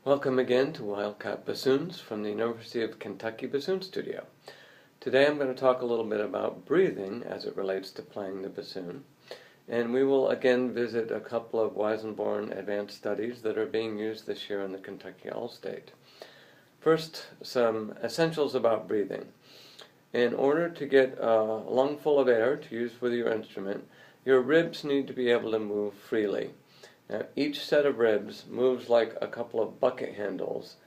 Welcome again to Wildcat Bassoons from the University of Kentucky Bassoon Studio. Today I'm going to talk a little bit about breathing as it relates to playing the bassoon, and we will again visit a couple of Weissenborn Advanced Studies that are being used this year in the Kentucky All-State. First, some essentials about breathing. In order to get a lung full of air to use with your instrument, your ribs need to be able to move freely. Now, each set of ribs moves like a couple of bucket handles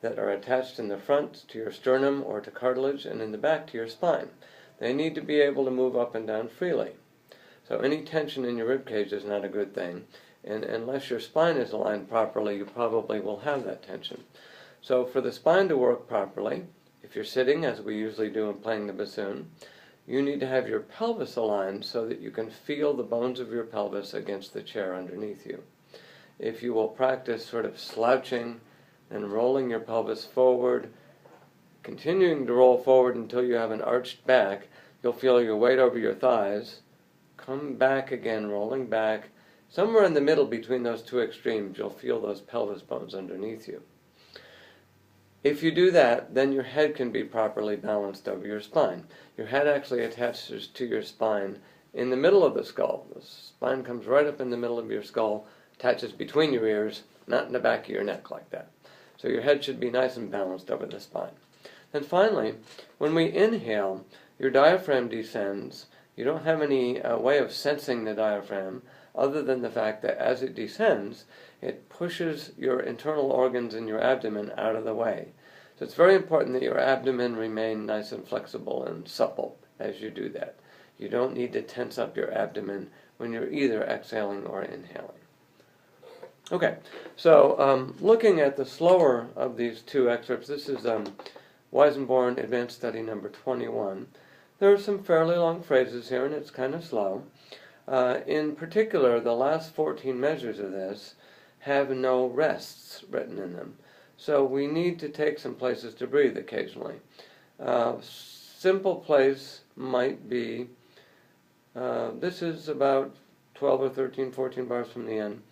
that are attached in the front to your sternum or to cartilage and in the back to your spine. They need to be able to move up and down freely. So any tension in your rib cage is not a good thing, and unless your spine is aligned properly, you probably will have that tension. So for the spine to work properly, if you're sitting, as we usually do in playing the bassoon, you need to have your pelvis aligned so that you can feel the bones of your pelvis against the chair underneath you. If you will practice sort of slouching and rolling your pelvis forward, continuing to roll forward until you have an arched back, you'll feel your weight over your thighs, come back again, rolling back. Somewhere in the middle between those two extremes, you'll feel those pelvis bones underneath you. If you do that, then your head can be properly balanced over your spine. Your head actually attaches to your spine in the middle of the skull. The spine comes right up in the middle of your skull, attaches between your ears, not in the back of your neck like that. So your head should be nice and balanced over the spine. And finally, when we inhale, your diaphragm descends. You don't have any way of sensing the diaphragm other than the fact that as it descends, it pushes your internal organs in your abdomen out of the way. So it's very important that your abdomen remain nice and flexible and supple as you do that. You don't need to tense up your abdomen when you're either exhaling or inhaling. Okay, so looking at the slower of these two excerpts, this is Weissenborn Advanced Study number 21. There are some fairly long phrases here, and it's kind of slow. In particular, the last 14 measures of this have no rests written in them. So we need to take some places to breathe occasionally. Simple place might be, this is about 12 or 13, 14 bars from the end.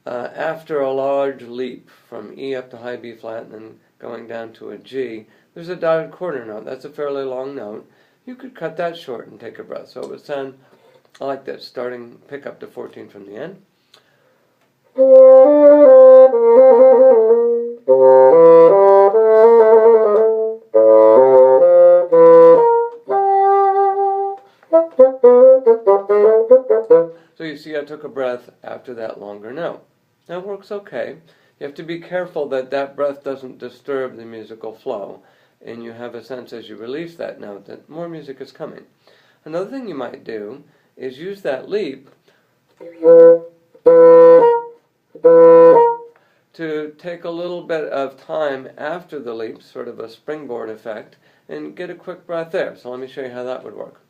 After a large leap from E up to high B flat and then going down to a G, there's a dotted quarter note. That's a fairly long note. You could cut that short and take a breath. So it would sound like this, starting pick up to 14 from the end. So you see I took a breath after that longer note. That works okay. You have to be careful that that breath doesn't disturb the musical flow, and you have a sense as you release that note that more music is coming. Another thing you might do is use that leap to take a little bit of time after the leap, sort of a springboard effect, and get a quick breath there. So let me show you how that would work.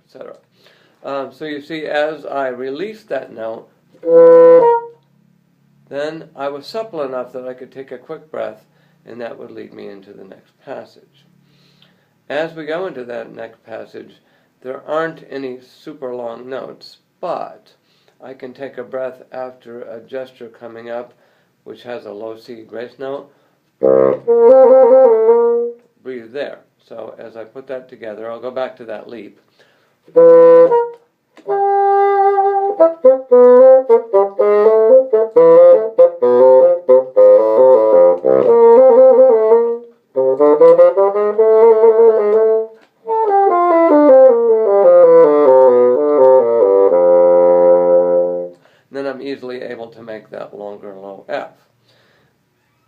Etc. So you see, as I released that note, then I was supple enough that I could take a quick breath, and that would lead me into the next passage. As we go into that next passage, there aren't any super long notes, but I can take a breath after a gesture coming up, which has a low C grace note. Breathe there. So as I put that together, I'll go back to that leap. Then I'm easily able to make that longer low F.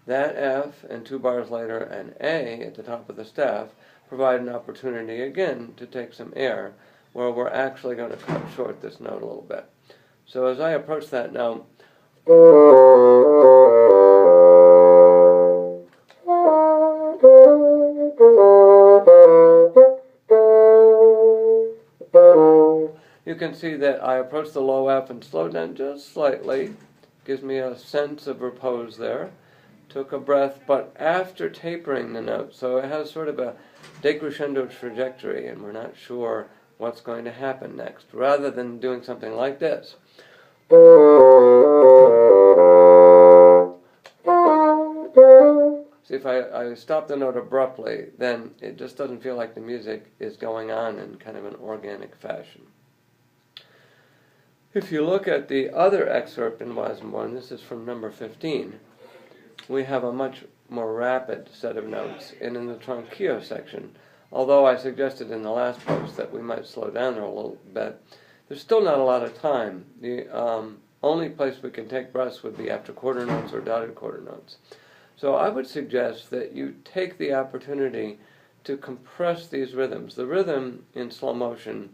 That F, and 2 bars later an A at the top of the staff, provide an opportunity again to take some air, where we're actually going to cut short this note a little bit. So as I approach that note, you can see that I approach the low F and slow down just slightly. Gives me a sense of repose there. took a breath, but after tapering the note, so it has sort of a decrescendo trajectory, and we're not sure what's going to happen next, rather than doing something like this. See, if I stop the note abruptly, then it just doesn't feel like the music is going on in kind of an organic fashion. If you look at the other excerpt in Weissenborn, this is from number 15, we have a much more rapid set of notes. And in the tranquillo section, although I suggested in the last post that we might slow down there a little bit, there's still not a lot of time. The only place we can take breaths would be after quarter notes or dotted quarter notes. So I would suggest that you take the opportunity to compress these rhythms. The rhythm in slow motion,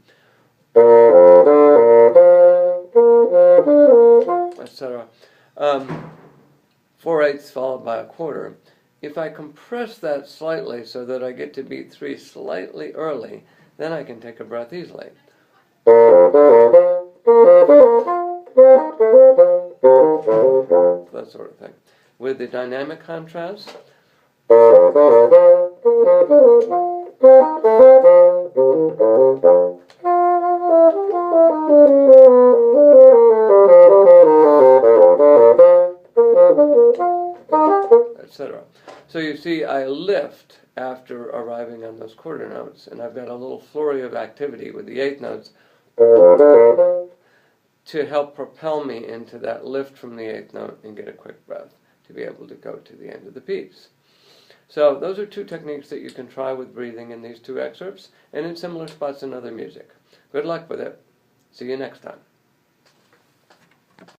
etc., 4/8 followed by a quarter. If I compress that slightly so that I get to beat 3 slightly early, then I can take a breath easily. That sort of thing. With the dynamic contrast, etc. So you see, I lift after arriving on those quarter notes, and I've got a little flurry of activity with the eighth notes to help propel me into that lift from the eighth note and get a quick breath to be able to go to the end of the piece. So those are two techniques that you can try with breathing in these two excerpts and in similar spots in other music. Good luck with it. See you next time.